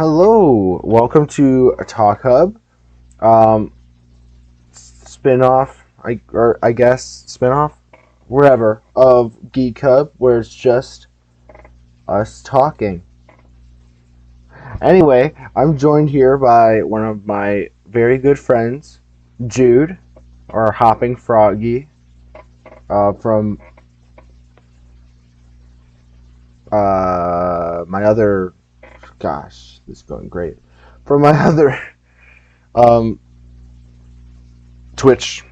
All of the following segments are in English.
Hello, welcome to Talk Hub, um, spin-off, I guess spin-off, whatever, of Geek Hub, where it's just us talking. Anyway, I'm joined here by one of my very good friends, Jude, or Hopping Froggy, from my other, gosh, this is going great, from my other um, Twitch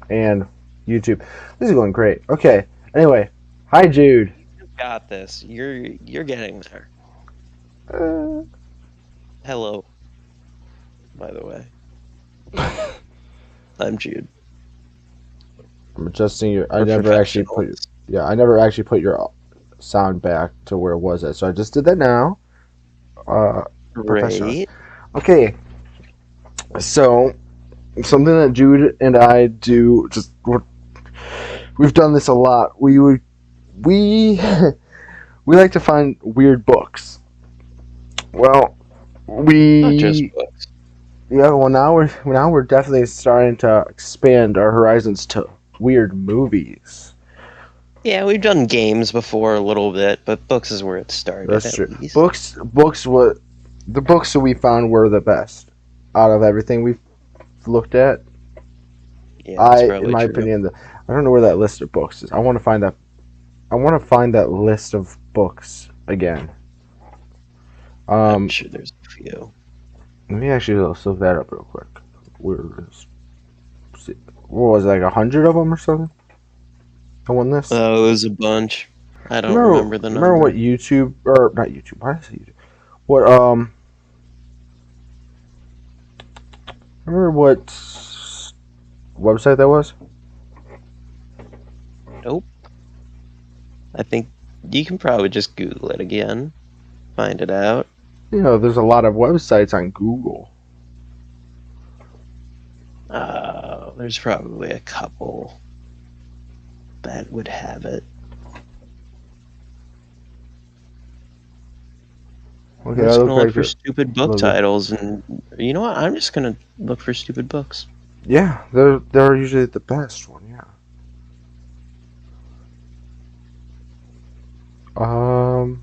and YouTube. This is going great. Okay. Anyway, hi Jude. You got this. You're getting there. Uh, Hello, by the way. I'm Jude. I'm adjusting your. I We're never actually put. professionals. Yeah, I never actually put your sound back to where it was at. So I just did that now. Professional. Great. Okay. So something that Jude and I do we've done this a lot. We we like to find weird books. Well, Not just we books. Yeah, well now we're definitely starting to expand our horizons to weird movies. Yeah, we've done games before a little bit, but books is where it started That's at true. least. Books what the books that we found were the best out of everything we've looked at. Yeah, that's In probably my true. opinion, I don't know where that list of books is. I want to find that. I want to find that list of books again. I'm Um, sure there's a few. Let me actually let's look that up real quick. Where is? What was it, like 100 of them or something? I won this. Oh, it was a bunch. I don't Remember, remember the remember what number. YouTube or not YouTube? Why did I say YouTube? What remember what website that was? Nope. I think you can probably just Google it again. Find it out. You know, there's a lot of websites on Google. There's probably a couple that would have it. Okay, I'm that just looks gonna look like for it. stupid book titles, and you know what? I'm just gonna look for stupid books. Yeah, they're usually the best one. Yeah. Um.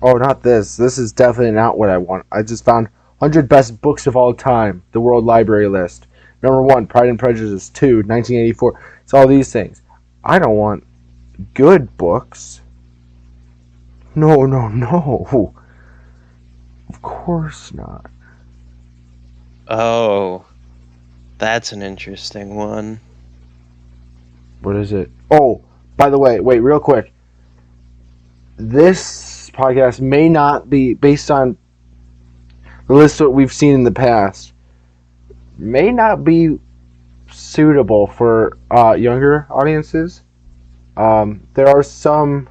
Oh, not this. This is definitely not what I want. I just found 100 best books of all time. The World Library List. Number one, Pride and Prejudice. Two, 1984. It's all these things. I don't want good books. No, no, no. Of course not. Oh, that's an interesting one. What is it? Oh, by the way, wait, real quick. This podcast may not be based on the list that we've seen in the past. May not be suitable for younger audiences. There are some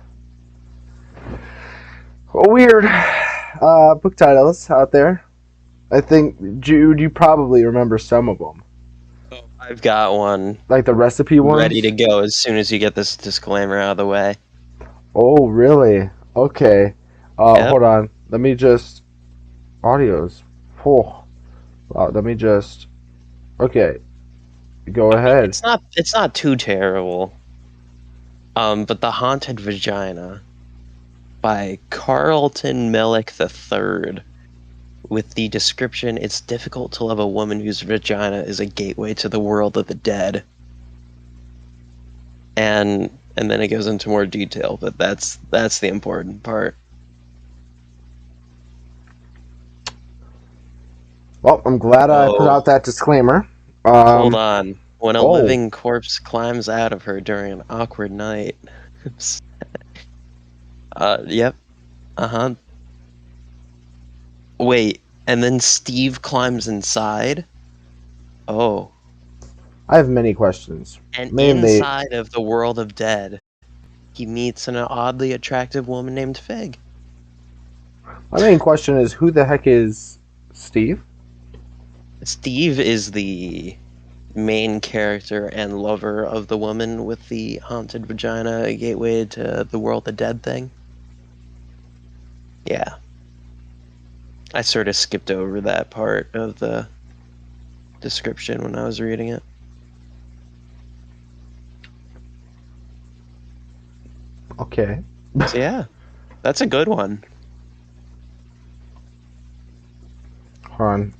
weird book titles out there. I think Jude, you probably remember some of them, Oh, I've got one like the recipe ready ones. to go as soon as you get this disclaimer out of the way. Oh, really? Okay. Yep. Hold on. Let me just audios. Oh, let me just. Okay, go I mean, ahead. it's not too terrible. But The Haunted Vagina by Carlton Mellick III, with the description, it's difficult to love a woman whose vagina is a gateway to the world of the dead. And then it goes into more detail, but that's the important part. Well, I'm glad I put Oh, out that disclaimer. hold Um. on. When a Oh, living corpse climbs out of her during an awkward night. Yep. Uh-huh. Wait, and then Steve climbs inside? Oh. I have many questions. And Mainly, inside of the world of dead, he meets an oddly attractive woman named Fig. my main question is who the heck is Steve? Steve is the main character and lover of the woman with the haunted vagina gateway to the world of dead thing. Yeah. I sort of skipped over that part of the description when I was reading it. Okay. So yeah, that's a good one. Hold on.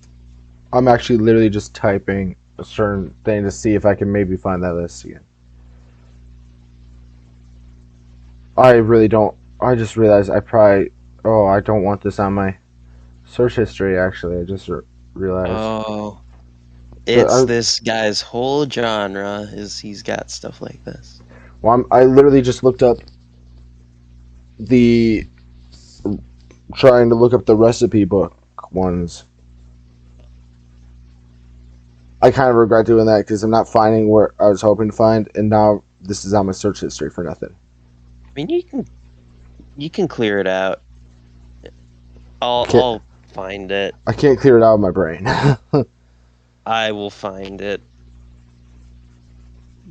I'm actually literally just typing a certain thing to see if I can maybe find that list again. I really don't. I just realized I probably. Oh, I don't want this on my search history, actually. I just realized. Oh, But it's this guy's whole genre is he's got stuff like this. I literally just looked up the. Trying to look up the recipe book ones. I kind of regret doing that because I'm not finding where I was hoping to find, and now this is on my search history for nothing. I mean, you can clear it out. I I'll can't. I'll find it. I can't clear it out of my brain. I will find it.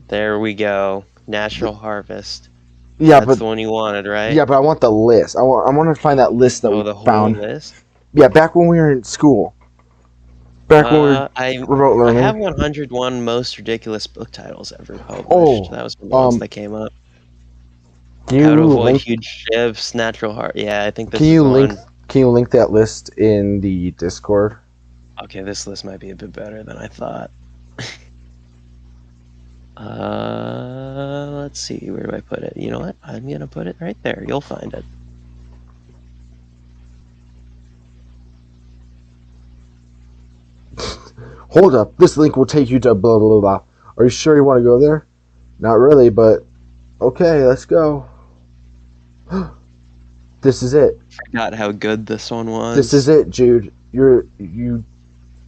There we go. Natural Harvest. Yeah, That's but the one you wanted, right? I want the list. I want to find that list that Oh, we the whole found. list. Yeah, back when we were in school. Back when we were I remote I have learning. 101 most ridiculous book titles ever published. Oh, That was one of the ones um, that came up. can How to you avoid link? huge shifts, natural heart. Yeah, I think Can this is you the link? one. Can you link that list in the Discord? Okay, this list might be a bit better than I thought. Let's see. Where do I put it? You know what? I'm gonna put it right there. You'll find it. Hold up. This link will take you to blah blah blah. Are you sure you want to go there? Not really, but okay, let's go. This is it. Forgot how good this one This is was. it, Jude. You're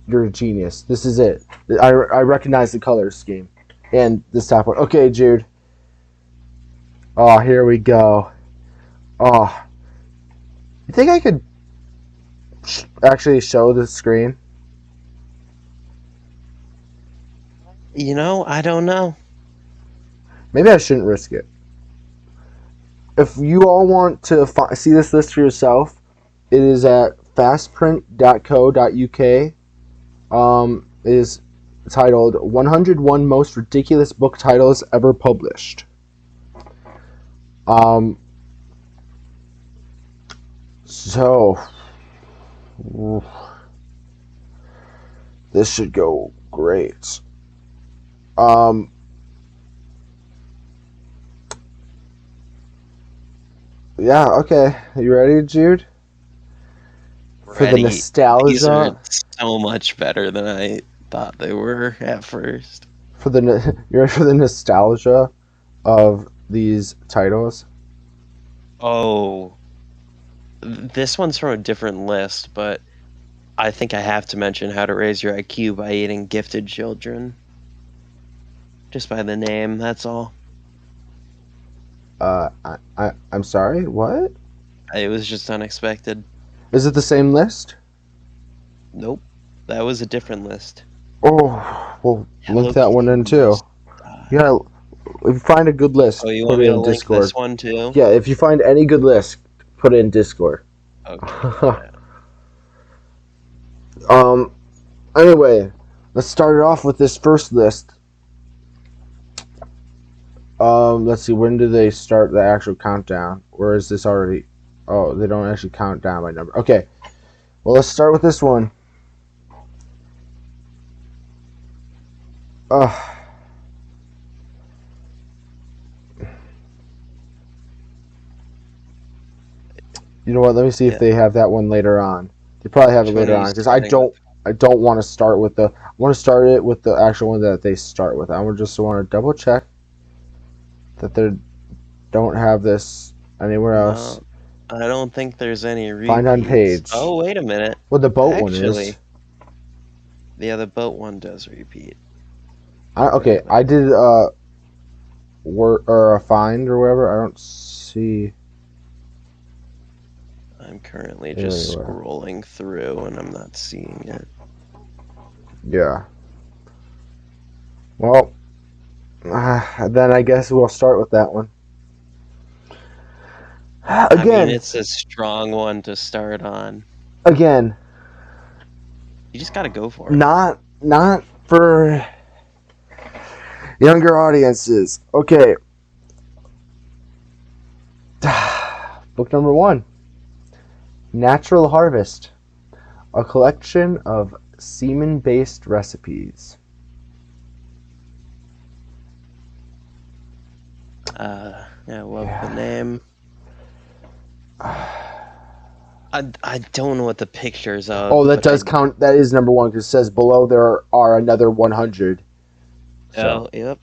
a genius. This is it. I recognize the color scheme and this top one. Okay, Jude. Oh, here we go. Oh, you think I could actually show the screen? I don't know. Maybe I shouldn't risk it. If you all want to see this list for yourself, it is at fastprint.co.uk. It is titled 101 Most Ridiculous Book Titles Ever Published. So, this should go great. Yeah, okay. You ready, Jude? For the Ready. These are nostalgia. so much better than I thought they were at first. You ready for the nostalgia of these titles? Oh, this one's from a different list, but I think I have to mention How to Raise Your IQ by Eating Gifted Children. Just by the name, that's all. I'm sorry. What? It was just unexpected. Is it the same list? Nope. That was a different list. Oh, well, link Hello that one Kitty in too. must die. Yeah, if you find a good list, Oh, you put want it me to in link this Discord. one too? Yeah, if you find any good list, put it in Discord. Okay, got it. um. Anyway, let's start it off with this first list. Let's see. When do they start the actual countdown? Or is this already? Oh, they don't actually count down by number. Okay. Well, let's start with this one. You know what? Let me see if Yeah. they have that one later on. They probably have it Which one are later you on because I starting with? don't want to start with the. I want to start it with the actual one that they start with. I would just want to double check that they don't have this anywhere else. No, I don't think there's any Find on repeats. page. Oh, wait a minute. Well, the boat one is. Actually, yeah, the boat one does repeat. Okay, I did work or a find or whatever. I don't see I'm currently it just anywhere. scrolling through and I'm not seeing it. Yeah. Well, then I guess we'll start with that one. I mean, Again, it's a strong one to start on. again, You just gotta go for it. not for younger audiences. Okay. Book number 1. Natural Harvest. A collection of semen-based recipes. I love the name. I don't know what the pictures of. Oh, that but does count. That is number 1 because it says below there are another 100. So, Oh, yep.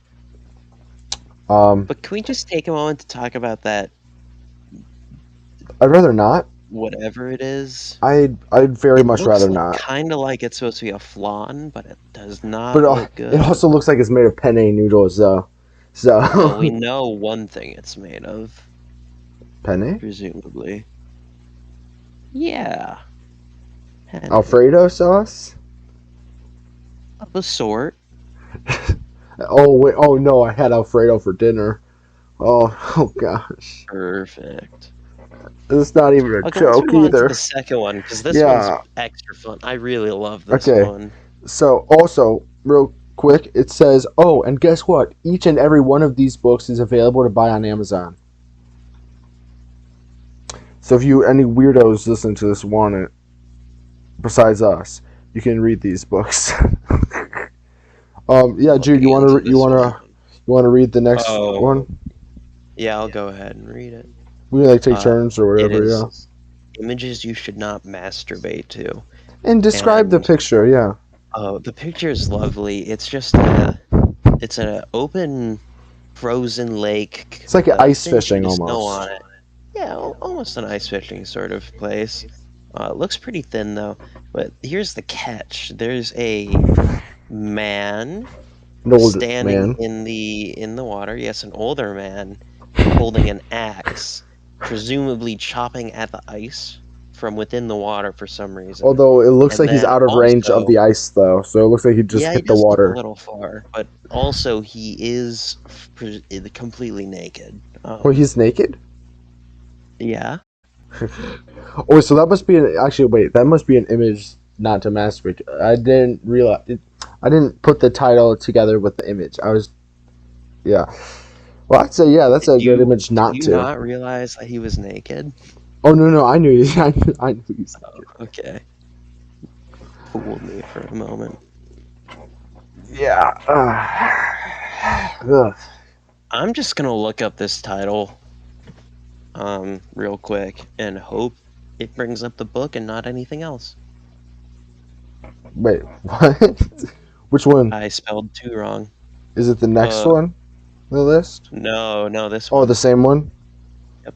um, But can we just take a moment to talk about that, I'd rather not. whatever it is? I'd very It much looks rather not. kind of like it's supposed to be a flan, but it does But not look it good. also looks like it's made of penne noodles, though. Well, we So, know one thing it's made of, penne? presumably. Yeah. Penne. Alfredo sauce? Of a sort. Oh wait! Oh no! I had Alfredo for dinner. Oh, oh gosh! Perfect. It's not even a Okay, let's joke move on to the either. second one, because this one's Yeah. extra fun. I really love this Okay. one. So also, real quick, it says, oh, and guess what? Each and every one of these books is available to buy on Amazon. So if you any weirdos listening to this want it, besides us, you can read these books. Yeah, I'll Jude, be into this one. you wanna read the next Oh, one? yeah, I'll go ahead and read it. We like take Uh, turns or it whatever. Yeah. is images you should not masturbate to. And describe the And picture. Yeah. the picture is lovely. It's just it's an open frozen lake It's like with a ice thin fishing sheet of snow almost. on it. Yeah, almost an ice fishing sort of place. It looks pretty thin though. But here's the catch. There's a man An old standing man. in the water. Yes, an older man holding an axe, presumably chopping at the ice from within the water for some reason. Although it looks And like he's then out of range of also, the ice, though, so it looks like he just yeah, he hit the does look a water. little far, but also he is completely naked. Well, he's naked. Yeah. Oh, so that must be actually wait. That must be an image not to masturbate. I didn't realize. I didn't put the title together with the image. Yeah. Well, I'd say yeah, that's Did a good you image did not you to. not realize that he was naked? Oh no, I knew he. I knew he's naked. Okay. Fooled me for a moment. Yeah. Ugh. I'm just gonna look up this title real quick and hope it brings up the book and not anything else. Wait, what? Which one? I spelled two wrong. Is it the next Uh, one on the list? no, this Oh, one. the same one? Yep.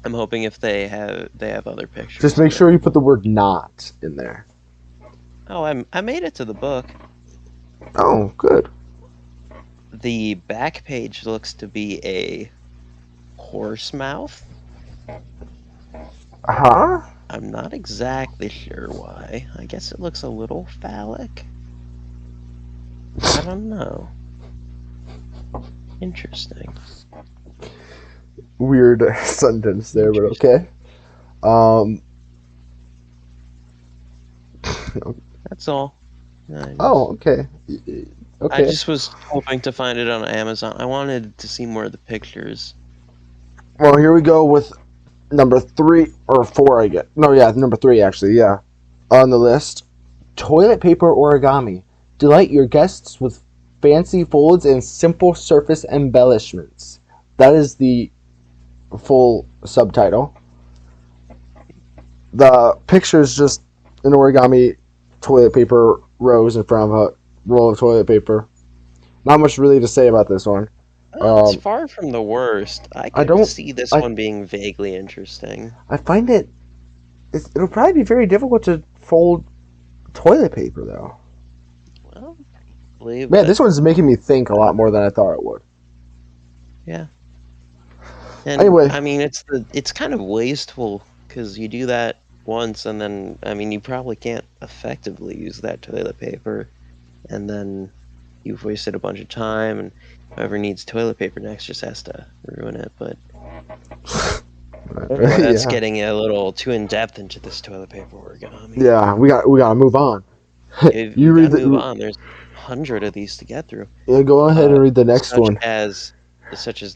I'm hoping if they have other pictures. Just make sure you put the word not in there. Oh, I made it to the book. Oh, good. The back page looks to be a horse mouth. Huh? I'm not exactly sure why. I guess it looks a little phallic. I don't know. Interesting. Weird sentence there, but okay. That's all. Oh, okay. I Okay. just was hoping to find it on Amazon. I wanted to see more of the pictures. Well, here we go with number 3 or 4, I guess. No, yeah, number 3 actually, yeah. On the list, toilet paper origami. Delight your guests with fancy folds and simple surface embellishments. That is the full subtitle. The picture is just an origami toilet paper rose in front of a roll of toilet paper. Not much really to say about this one. It's far from the worst. I could don't- see this I- one being vaguely interesting. I find it'll probably be very difficult to fold toilet paper though. Well, probably, Man, this one's making me think a lot more than I thought it would. yeah. And, Anyway. I mean, it's kind of wasteful because you do that once, and then I mean, you probably can't effectively use that toilet paper, and then you've wasted a bunch of time. And Whoever needs toilet paper next just has to ruin it. But anyway, that's Yeah. getting a little too in depth into this toilet paper origami. Yeah, we gotta move on. We You read gotta move the. on. There's 100 of these to get through. Yeah, go ahead and read the next Such one. as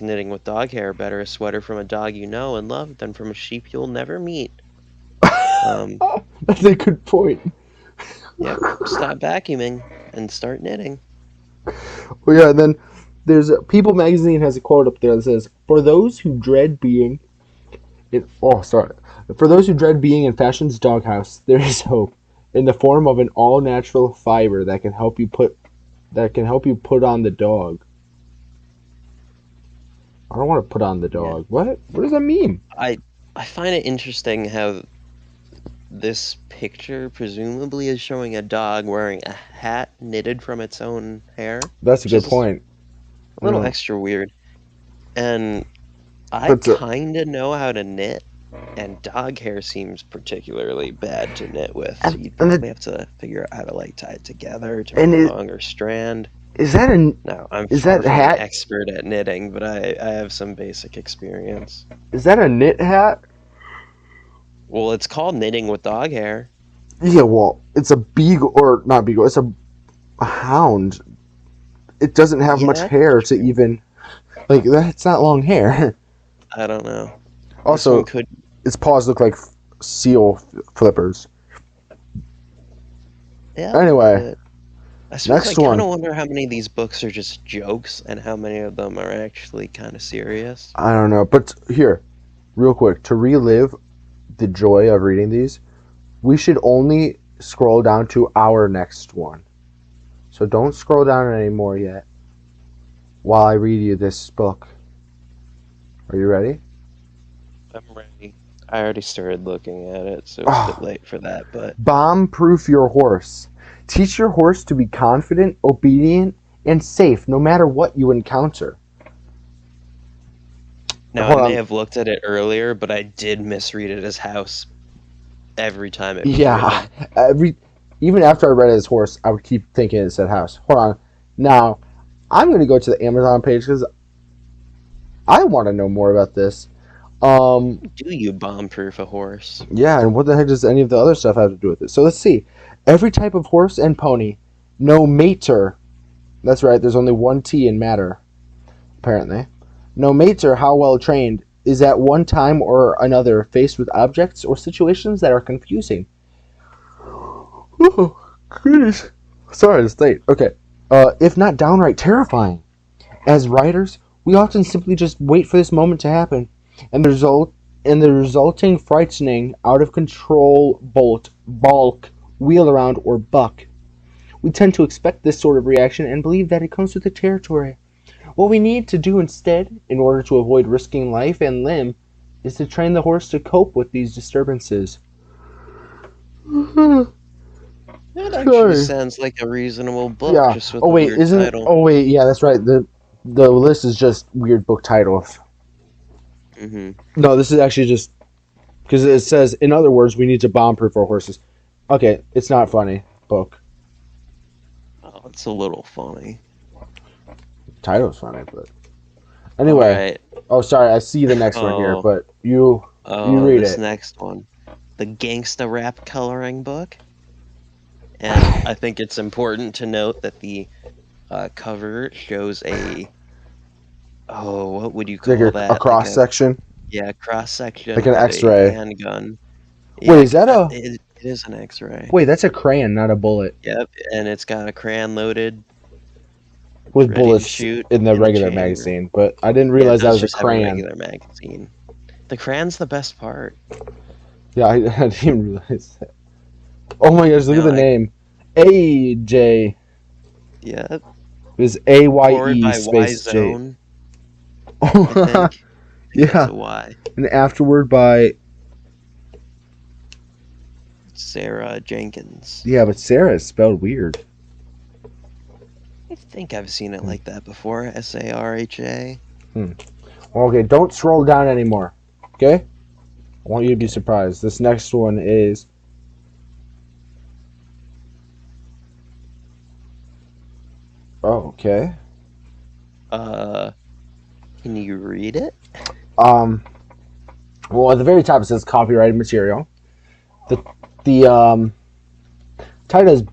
knitting with dog hair. Better a sweater from a dog you know and love than from a sheep you'll never meet. That's a good point. Yep. Stop vacuuming and start knitting. Well, yeah, and then there's People Magazine has a quote up there that says, "For those who dread being For those who dread being in fashion's doghouse, there is hope in the form of an all-natural fiber that can help you put on the dog." I don't want to put on the Yeah. dog. What? What does that mean? I find it interesting how this picture presumably is showing a dog wearing a hat knitted from its own hair. That's a Which good is point. a little extra weird. And I But kind of know how to knit, and dog hair seems particularly bad to knit with. So you'd probably have to figure out how to like tie it together to make a longer strand. is that a No, I'm is far that from an hat? expert at knitting, but I have some basic experience. Is that a knit hat? Well, it's called knitting with dog hair. Yeah, well, it's a beagle or not beagle. It's a hound. It doesn't have much Yeah, hair to even like that's not long hair. I don't know. Also, its paws look like seal flippers. Yeah. Anyway, I suppose next I kind one. of wonder how many of these books are just jokes and how many of them are actually kind of serious. I don't know, but here, real quick, to relive the joy of reading these, we should only scroll down to our next one. So don't scroll down anymore yet while I read you this book. Are you ready? I'm ready. I already started looking at it, so it's a bit late for that, but... Bomb-proof your horse. Teach your horse to be confident, obedient, and safe no matter what you encounter. Now, I may have looked at it earlier, but I did misread it as house every time it was written. Even after I read it as horse, I would keep thinking it said house. Hold on. Now, I'm going to go to the Amazon page because I want to know more about this. Do you bomb-proof a horse? Yeah, and what the heck does any of the other stuff have to do with it? So let's see. Every type of horse and pony, no mater. That's right, there's only one T in matter, apparently. No matter how well trained, is at one time or another faced with objects or situations that are confusing. Oh, goodness. Sorry, it's late. Okay. If not downright terrifying. As writers, we often simply just wait for this moment to happen, and the resulting frightening, out of control balk, wheel around, or buck. We tend to expect this sort of reaction and believe that it comes with the territory. What we need to do instead, in order to avoid risking life and limb, is to train the horse to cope with these disturbances. That actually sounds like a reasonable book, yeah. just with a weird title. Oh wait, yeah, that's right. The list is just weird book titles. No, this is actually just because it says, in other words, we need to bomb-proof our horses. Okay, it's not funny book. Oh, it's a little funny. Title's funny, but anyway. Right. Oh, sorry, I see the next one here, but you read this it. Next one, the Gangsta Rap coloring book, and I think it's important to note that the cover shows a what would you call that? A cross section. Yeah, cross section. Like an X-ray. Handgun. Wait, is that a? It is an X-ray. Wait, that's a crayon, not a bullet. Yep, and it's got a crayon loaded. With bullets in the regular magazine, but I didn't realize that was a crayon. Regular magazine. The crayon's the best part. Yeah, I didn't even realize that. Oh my gosh, look at the name. AJ. Yeah. It was AYE space J. Oh, yeah. Y. And afterward by Sarah Jenkins. Yeah, but Sarah is spelled weird. I think I've seen it like that before. SARHA. Okay, don't scroll down anymore. Okay? I want you to be surprised. This next one is okay. Uh, can you read it? Um, well, at the very top it says copyrighted material. The title is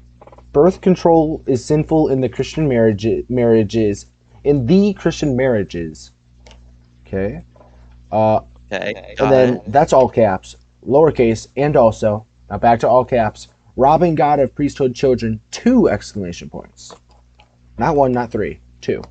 "Birth Control is Sinful in the Christian Marriages in the Christian Marriages." Okay. Uh, Okay, and got then it. that's all caps, lowercase, and also now back to all caps. Robbing God of priesthood children, 2 exclamation points. Not 1, not 3, 2.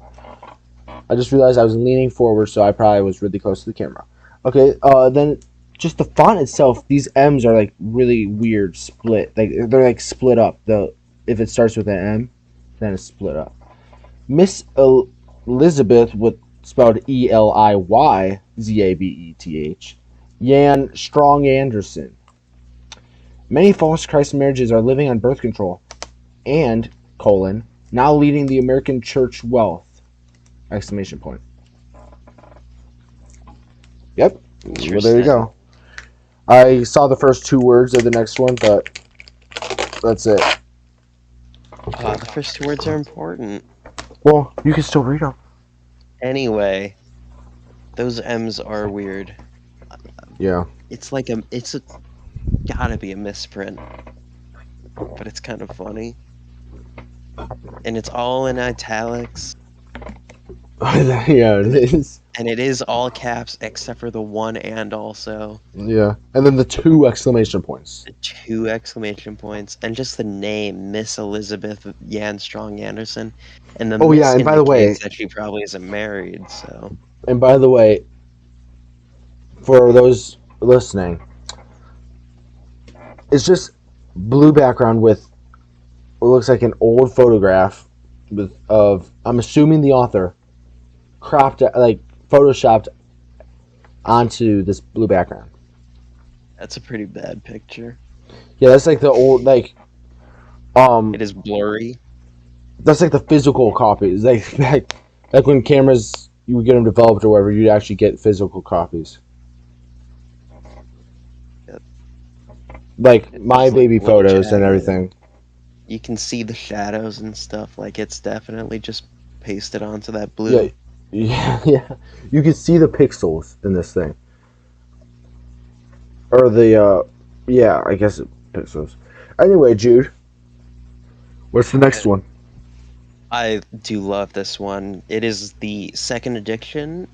I just realized I was leaning forward, so I probably was really close to the camera. Okay, then just the font itself, these M's are like really weird split. Like they're like split up. The if it starts with an M, then it's split up. Miss Elizabeth with spelled Eliyzabeth. Yan Strong Anderson. Many false Christ marriages are living on birth control and now leading the American church wealth. Exclamation point. Yep. Well, there you Interesting. go. I saw the first 2 words of the next one, but that's it. Okay. The first two words are important. Well, you can still read them. Anyway, those M's are weird. Yeah. It's gotta be a misprint, but it's kind of funny. And it's all in italics, Yeah, and it is. and it is all caps except for the one and also. Yeah. And then the 2 exclamation points. 2 exclamation points, and just the name, Miss Elizabeth Yan Strong Anderson, and the Oh yeah, Miss and by the way, indicates that she probably isn't married. So and by the way, for those listening, it's just blue background with what looks like an old photograph of I'm assuming the author cropped like photoshopped onto this blue background. that's a pretty bad picture. Yeah, that's like the old um It is blurry. that's like the physical copies. Like when cameras you would get them developed or whatever, you'd actually get physical copies. It, Like it my does look baby a little photos and jagged. everything. You can see the shadows and stuff. Like it's definitely just pasted onto that Yeah, blue. yeah. You can see the pixels in this thing, or yeah, I guess pixels. Anyway, Jude, what's the next one? I do love this one. It is the second edition,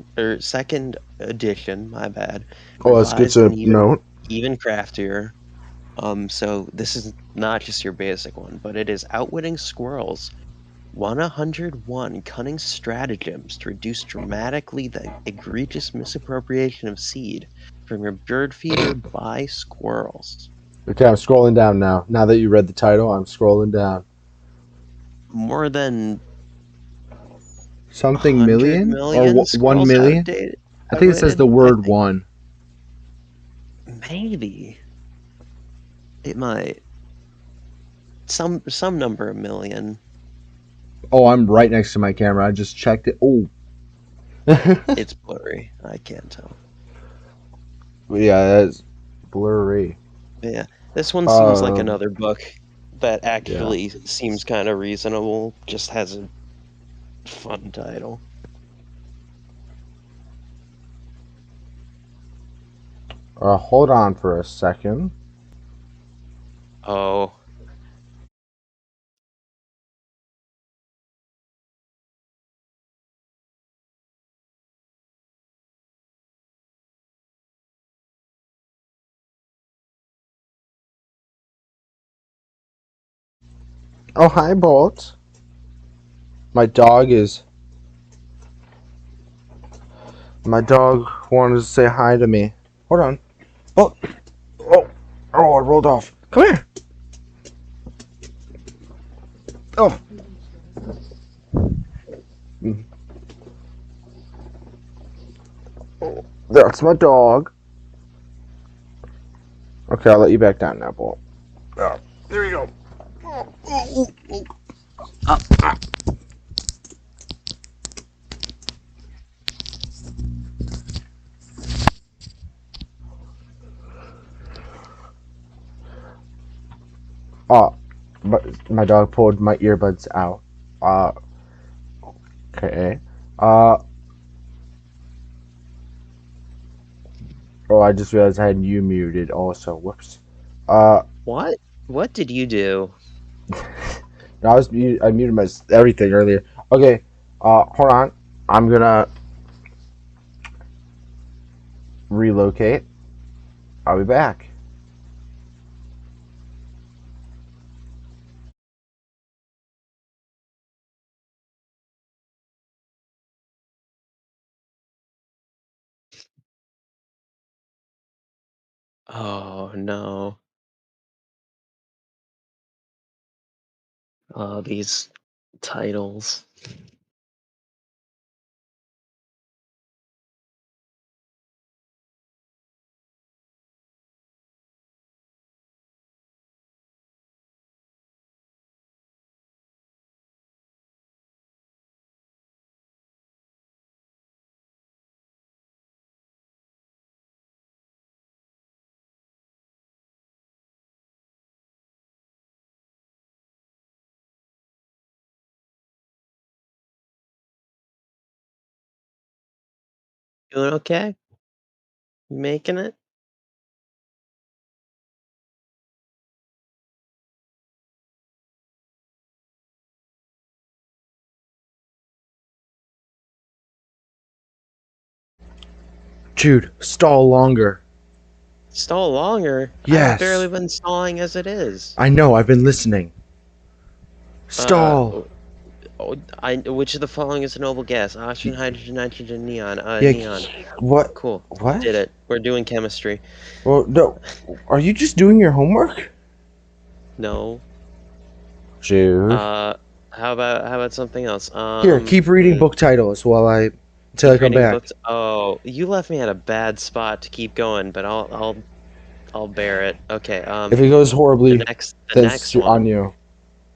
my bad, Oh, that's good revised and to note. even craftier. So this is not just your basic one, but it is Outwitting Squirrels. 101 cunning stratagems to reduce dramatically the egregious misappropriation of seed from your bird feeder by squirrels. Okay, I'm scrolling down now. Now that you read the title, I'm scrolling down. More than Something 100 million or million 1 squirrels million? I think it says outwitted? the I word think one. maybe it might some number of million. Oh, I'm right next to my camera. I just checked it. Oh. It's blurry. I can't tell. Yeah, that's blurry. Yeah, this one seems like Um, another book that yeah. actually seems kind of reasonable. Just has a fun title. Hold on for a second. Oh, Oh, hi, Bolt. My dog is. My dog wanted to say hi to me. Hold on. Oh, oh, oh! I rolled off. Come here. Oh, mm, that's my dog. Okay, I'll let you back down now, Bolt. Oh, there you go. Oh, oh, oh, oh. Oh, but my dog pulled my earbuds out. Uh, okay. Uh oh, I just realized I had you muted also. Whoops. Uh What? What did you do? no, I muted my everything earlier. Okay. Hold on. I'm gonna relocate. I'll be back. Oh no. Oh, these titles. Doing okay? Making it? Jude, stall longer. Stall longer? I've barely Yes. been stalling as it is. I know, I've been listening. Stall. Oh, which of the following is a noble gas? Oxygen, hydrogen, nitrogen, neon. Yeah, Neon. what? Cool. Did What? it. We're doing chemistry. Well, no. Are you just doing your homework? No. Jude. Uh, how about something else? Here, keep reading book titles while until I Keep come reading back. books. Oh, you left me at a bad spot to keep going, but I'll bear it. Okay. If it goes The horribly, next the then next it's on one. you.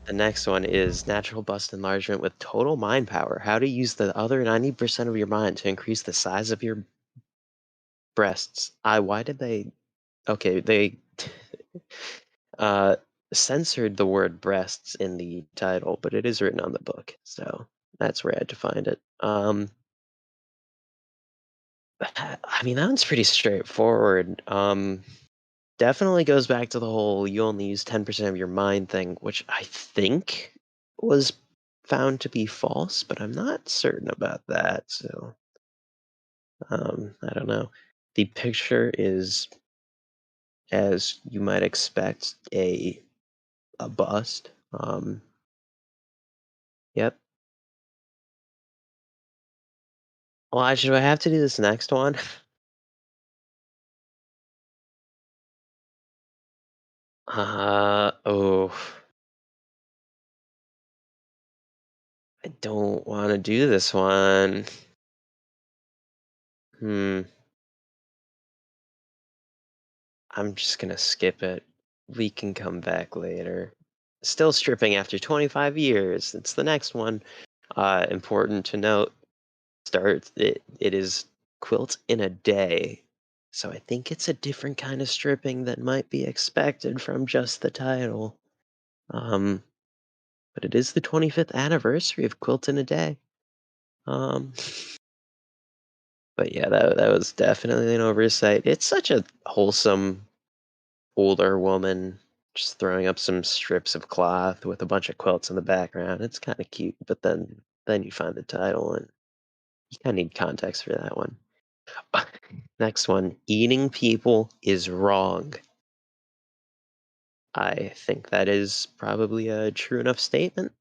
The next one is natural bust enlargement with total mind power. How to use the other 90% of your mind to increase the size of your breasts. Why did they? Okay, they uh censored the word breasts in the title, but it is written on the book, so that's where I had to find it. I mean, that one's pretty straightforward. Definitely goes back to the whole you only use 10% of your mind thing, which I think was found to be false, but I'm not certain about that. So, I don't know. The picture is, as you might expect, a bust. Yep. Well, actually, do I have to do this next one? Oh, I don't want to do this one. Hmm. I'm just gonna skip it. We can come back later. Still stripping after 25 years. It's the next one. Important to note, it is quilt in a day. So I think it's a different kind of stripping that might be expected from just the title. Um, but it is the 25th anniversary of Quilt in a Day. Um, but yeah, that was definitely an oversight. It's such a wholesome older woman just throwing up some strips of cloth with a bunch of quilts in the background. It's kind of cute, but then you find the title and you kind of need context for that one. Next one, eating people is wrong. I think that is probably a true enough statement.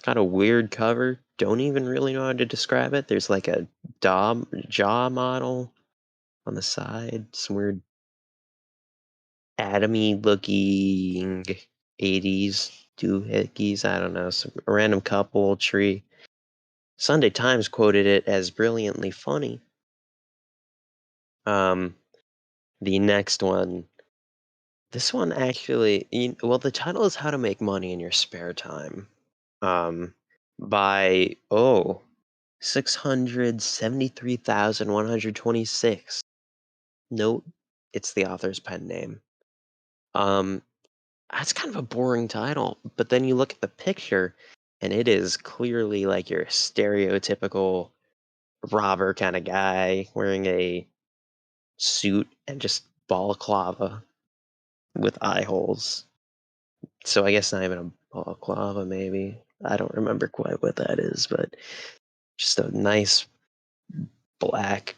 Got a weird cover. Don't even really know how to describe it. There's like a jaw model on the side, some weird atomy looking 80s doohickeys. I don't know, some a random couple tree. Sunday Times quoted it as brilliantly funny. Um, the next one. This one actually, well, the title is "How to Make Money in Your Spare Time." Um, by 673,126. Note, it's the author's pen name. Um, That's kind of a boring title, but then you look at the picture, and it is clearly like your stereotypical robber kind of guy wearing a suit and just balaclava with eye holes. So I guess not even a balaclava, maybe. I don't remember quite what that is, but just a nice black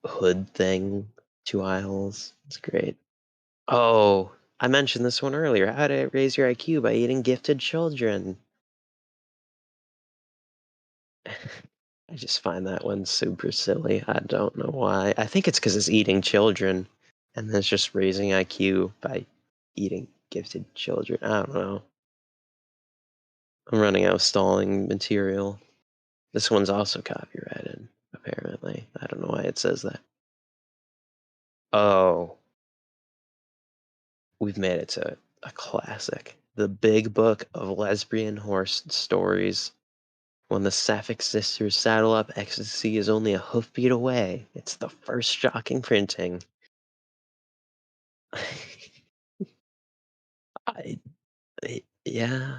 hood thing, two eye holes. It's great. Oh, I mentioned this one earlier. How to raise your IQ by eating gifted children. I just find that one super silly. I don't know why. I think it's because it's eating children, and then it's just raising IQ by eating gifted children. I don't know. I'm running out of stalling material. This one's also copyrighted, apparently. I don't know why it says that. Oh, we've made it to a classic. The Big Book of Lesbian Horse Stories. When the Sapphic sisters saddle up, ecstasy is only a hoofbeat away. It's the first shocking printing. I, yeah,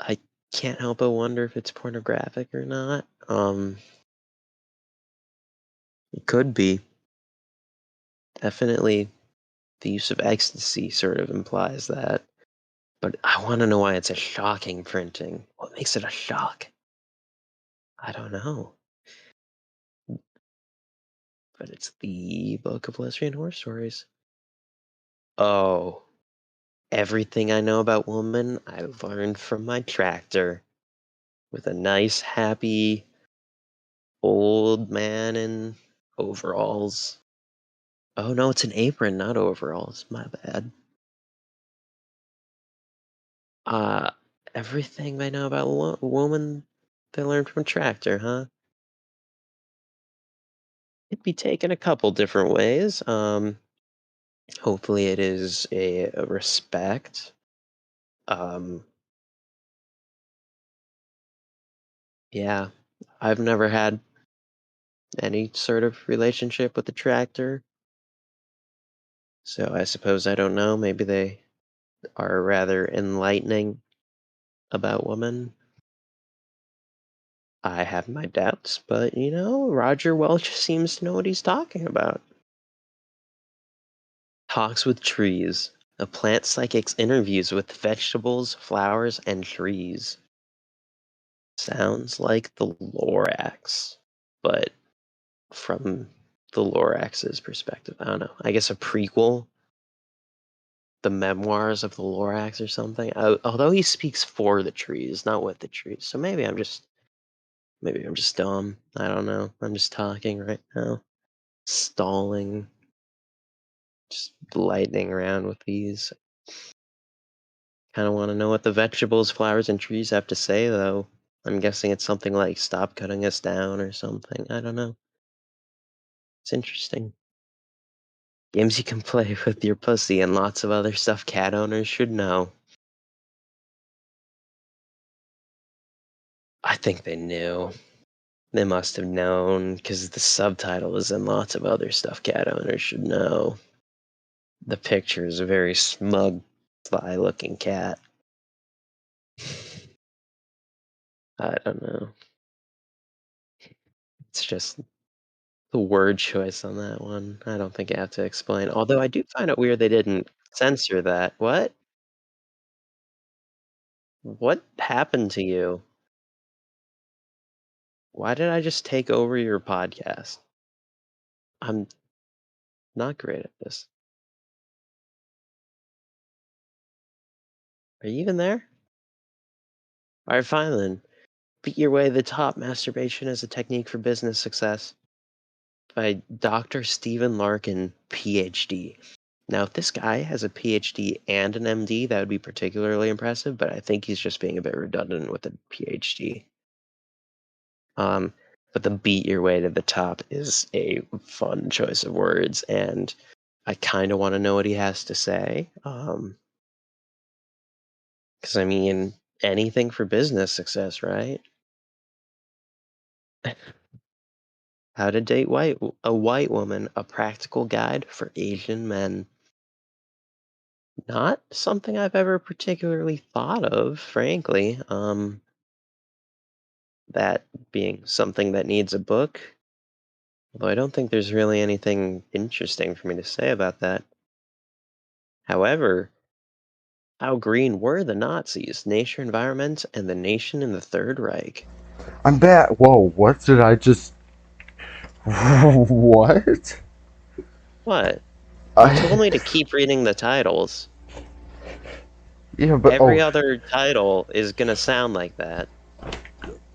I can't help but wonder if it's pornographic or not. It could be. Definitely, the use of ecstasy sort of implies that. But I want to know why it's a shocking printing. What makes it a shock? I don't know. But it's the Book of Lesbian Horror Stories. Oh, everything I know about women, I learned from my tractor. With a nice, happy old man in overalls. Oh no, it's an apron, not overalls. My bad. Uh, everything I know about woman, they learned from tractor, huh? It'd be taken a couple different ways. Hopefully it is a respect. Um, yeah, I've never had any sort of relationship with the tractor, so I suppose I don't know. Maybe they are rather enlightening about women. I have my doubts, but Roger Welch seems to know what he's talking about. Talks with trees. A plant psychic's interviews with vegetables, flowers, and trees. Sounds like the Lorax, but from the Lorax's perspective. I don't know. I guess a prequel, the memoirs of the Lorax or something. Although he speaks for the trees, not with the trees. So maybe I'm just dumb. I don't know. I'm just talking right now, stalling, just lightning around with these. Kind of want to know what the vegetables, flowers, and trees have to say, though. I'm guessing it's something like "stop cutting us down" or something. I don't know. It's interesting. Games you can play with your pussy and lots of other stuff cat owners should know. I think they knew. They must have known because the subtitle is "and lots of other stuff cat owners should know." The picture is a very smug, sly-looking cat. I don't know. It's just the word choice on that one. I don't think I have to explain. Although I do find it weird they didn't censor that. What? What happened to you? Why did I just take over your podcast? I'm not great at this. Are you even there? All right, fine then. Beat Your Way to the Top: Masturbation as a Technique for Business Success by Dr. Stephen Larkin, PhD. Now, if this guy has a PhD and an MD, that would be particularly impressive, but I think he's just being a bit redundant with the PhD. But the "beat your way to the top" is a fun choice of words, and I kind of want to know what he has to say. Because I mean, anything for business success, right? How to Date a White Woman, a Practical Guide for Asian Men. Not something I've ever particularly thought of, frankly. That being something that needs a book, Although I don't think there's really anything interesting for me to say about that. However, how green were the Nazis, Nature Environment, and the Nation in the Third Reich? I'm bad. Whoa, what did I just. What? What? You told I. me to keep reading the titles. Yeah, but. Every Oh. other title is gonna sound like that.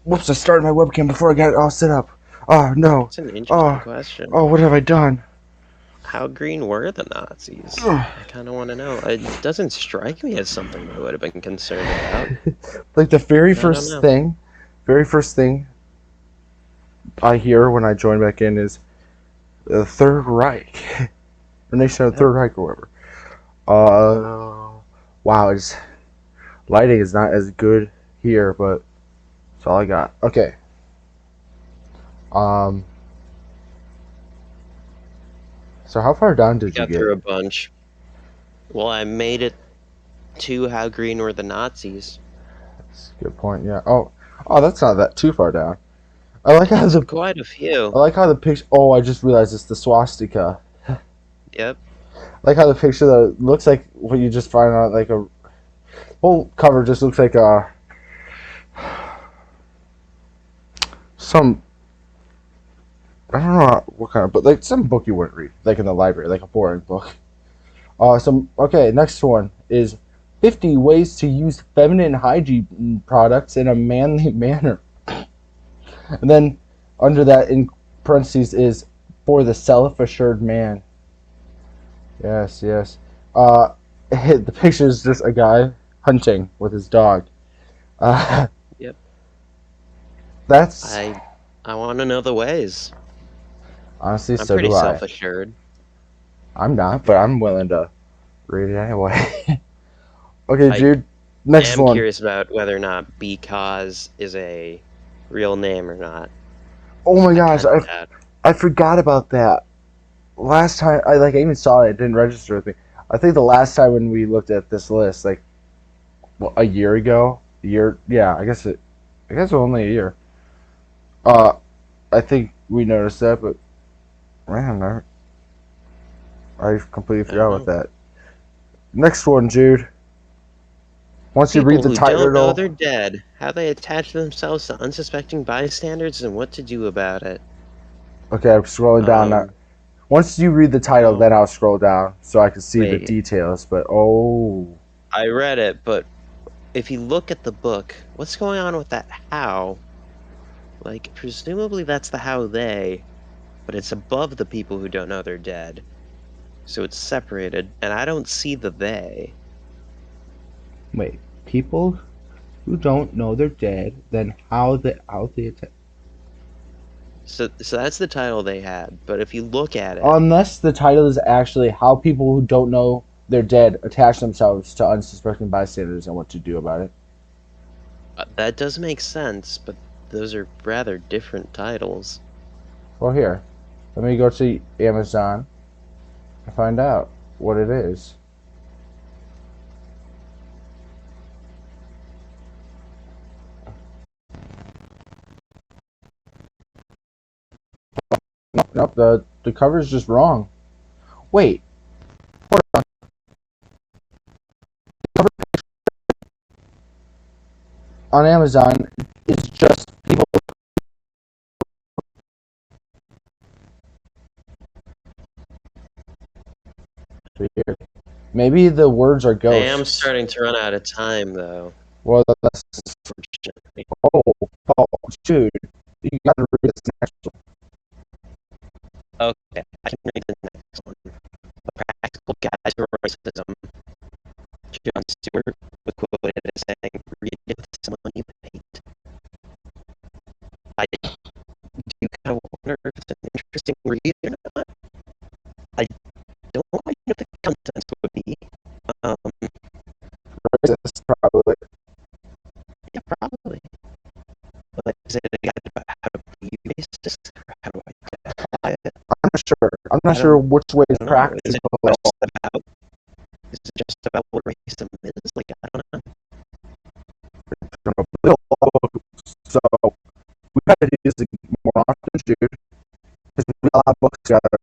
Whoops, I started my webcam before I got it all set up. Oh, no. It's an interesting Oh. question. Oh, what have I done? How green were the Nazis? Ugh. I kind of want to know. It doesn't strike me as something I would have been concerned about. Like the I don't know. very first thing I hear when I join back in is the Third Reich. Or Nation of the Yep. Third Reich or whatever. Wow, lighting is not as good here, but that's all I got. Okay. Um, so how far down We did you got get? through a bunch. Well, I made it to how green were the Nazis. That's a good point. Yeah. Oh, that's not that too far down. I like how It's the quite a few. I like how the picture. Oh, I just realized it's the swastika. Yep. I like how the picture that looks like what you just find out like a whole cover just looks like some I don't know what kind of, but like some book you wouldn't read, like in the library, like a boring book. Okay, next one is 50 ways to use feminine hygiene products in a manly manner. And then under that in parentheses is for the self-assured man. Yes, yes. The picture is just a guy hunting with his dog. Uh, Yep. that's I want to know the ways. honestly, I'm so pretty do I. self-assured. I'm not, but I'm willing to read it anyway. Okay, I Jude. Next am one. curious about whether or not because is a real name or not. Oh my I gosh, kind of doubt. I forgot about that. Last time I even saw it, it didn't register with me. I think the last time when we looked at this list, like a year ago, yeah, I guess only a year. Uh, I think we noticed that, but man, I completely I don't forgot about know. that. Next one, Jude. Once you read People the who don't know title, they're dead, how they attach themselves to unsuspecting bystanders and what to do about it. okay, I'm scrolling down now. Um, Once you read the title, oh, then I'll scroll down so I can see the wait. details. But oh, I read it, but if you look at the book, what's going on with that how? Like, presumably that's the how they, but it's above the people who don't know they're dead. So it's separated, and I don't see the they. wait, people who don't know they're dead, then how they attack? So that's the title they had, but if you look at it, Unless the title is actually how people who don't know they're dead attach themselves to unsuspecting bystanders and what to do about it. that does make sense, but those are rather different titles. Well, here, let me go to Amazon and find out what it is. Nope, nope, the cover's just wrong. Wait, cover on Amazon is just people. Weird. Maybe the words are I am ghosts. starting to run out of time, though, Well, that's unfortunately. oh, oh, dude, you gotta read this next one. Okay, I can read the next one. A practical guide to racism. John Stewart was quoted as saying, "Read it with someone you hate." I do kind of wonder if it's an interesting read or not. I don't quite know what the contents would be. Um, Racist, probably. yeah, probably. But like, is it a guide about how to be racist? Or how do I identify it? I'm not sure. I'm not I sure don't, which way is I don't know. Is it practical at all. just about? Is it just about what racism is? Like, I don't know. So we gotta do this more often, dude. a lot of books together,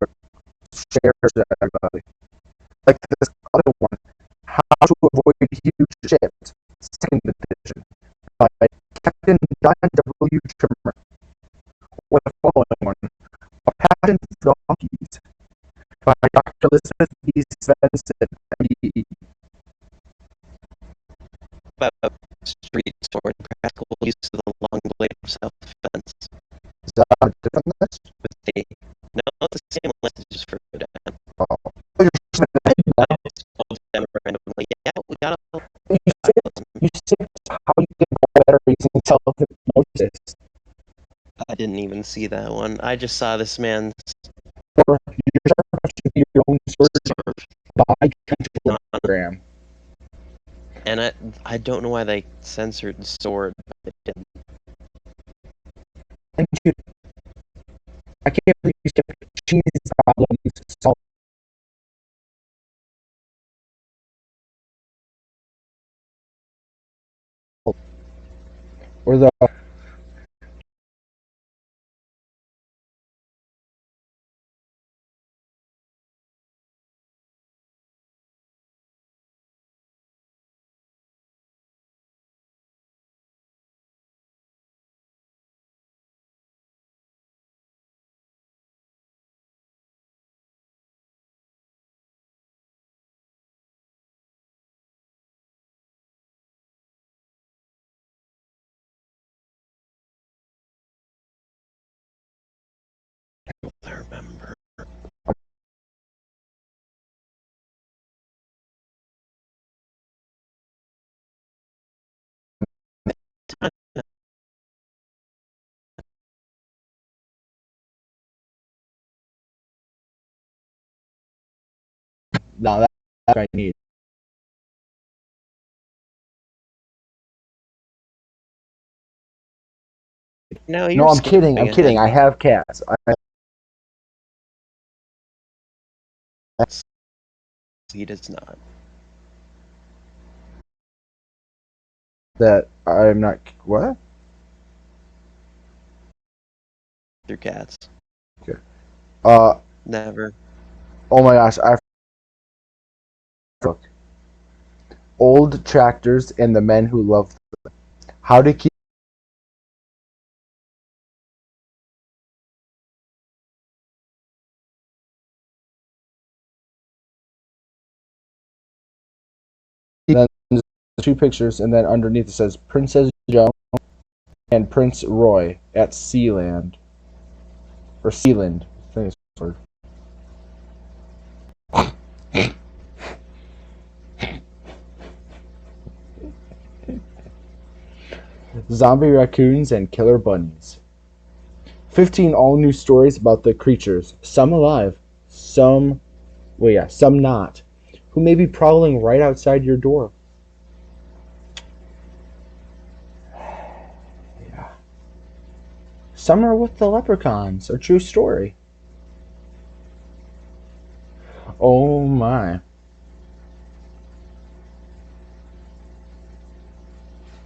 share to everybody. Like this other one, How to Avoid Huge Ships, second edition, by Captain John W. Trimmer. Or the following one, A Passion for Donkeys, by Dr. Elizabeth B. Svensson, MD. About street sword, practical use of the long blade of self-defense. Is that a different list? With the no, it's the same list, it's just for down. Oh. Randomly. Yeah, we got You said how you can go better using self-hypnosis. I didn't even see that one. I just saw this man Or you're trying to be your own surgeon by program. and I don't know why they censored the sword, but it didn't. And dude, I can't believe you said cheese problems solved. Or the I remember. no, that's what I need. No, you're No, I'm kidding. I'm kidding. I have cats. He does not. That I'm not. What? Through cats. Okay. Never. Oh my gosh! I Old Tractors and the Men Who Loved Them. How to keep then two pictures, and then underneath it says Princess Joan and Prince Roy at Sealand or Sealand. I think it's word. Zombie raccoons and killer bunnies. 15 all-new stories about the creatures, some alive, some not, who may be prowling right outside your door. Yeah. Summer with the Leprechauns, a true story. Oh my.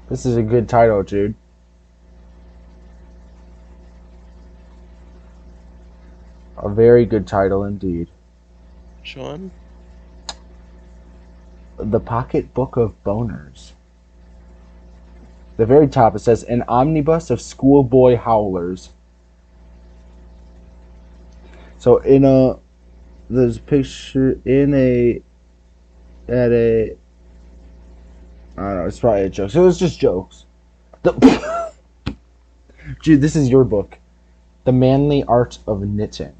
This is a good title, Jude. A very good title indeed. Which one? The Pocket Book of Boners. The very top it says an omnibus of schoolboy howlers. So there's a picture at a I don't know, it's probably a joke. So it was just jokes. Dude, this is your book. The Manly Art of Knitting.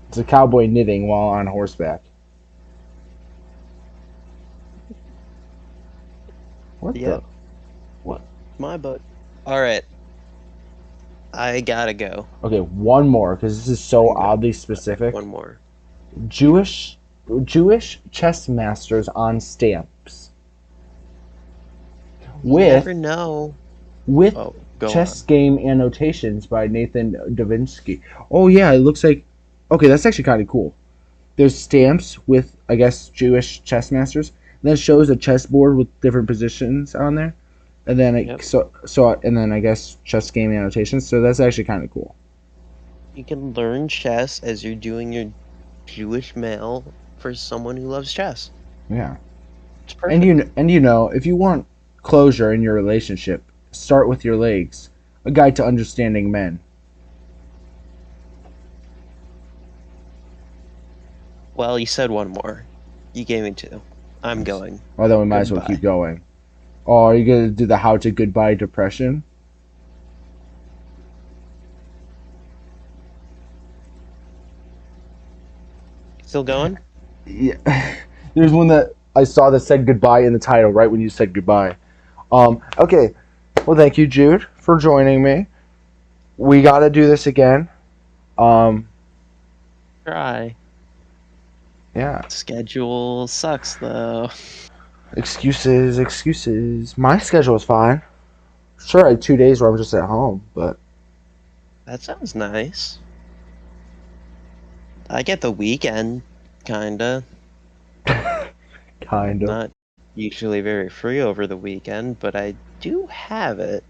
It's a cowboy knitting while on horseback. What Yep. the? What? My book. Alright. I gotta go. Okay, one more, because this is so oddly specific. One more. Jewish chess masters on stamps. You never know. With Go chess on. game annotations by Nathan Davinsky. Oh yeah, it looks like okay, that's actually kind of cool. There's stamps with I guess Jewish chess masters. And then it shows a chessboard with different positions on there. And then Yep. and then I guess chess gaming annotations. So that's actually kind of cool. You can learn chess as you're doing your Jewish mail for someone who loves chess. Yeah. It's And perfect. if you want closure in your relationship, start with your legs. A guide to understanding men. Well, you said one more. You gave me two. I'm Nice. going. Well, then we might as well keep Goodbye. going. Oh, are you gonna do the how to goodbye depression? Still going? Yeah. There's one that I saw that said goodbye in the title right when you said goodbye. Okay. Well, thank you, Jude, for joining me. We got to do this again. Um, Try. yeah. Schedule sucks though. Excuses, excuses. My schedule is fine. Sure, I had 2 days where I'm just at home, but That sounds nice. I get the weekend, kinda. kind of. Not usually very free over the weekend, but I do have it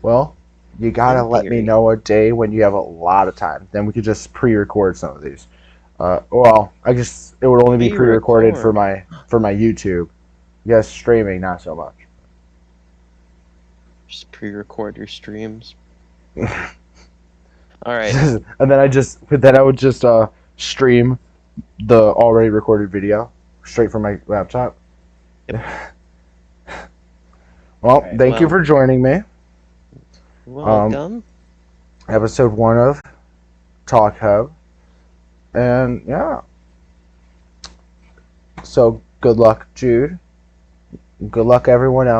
Well, you gotta in let me theory. know a day when you have a lot of time. Then we could just pre-record some of these. Well, I guess it would only be We pre-recorded for record. my YouTube. Yes, streaming, not so much. Just pre-record your streams. And All right. then I would just stream the already recorded video straight from my laptop. Yep. All Well, right. thank you Well, for joining me. Um, welcome. episode 1 of Talk Hub, and yeah. So good luck, Jude. Good luck, everyone else.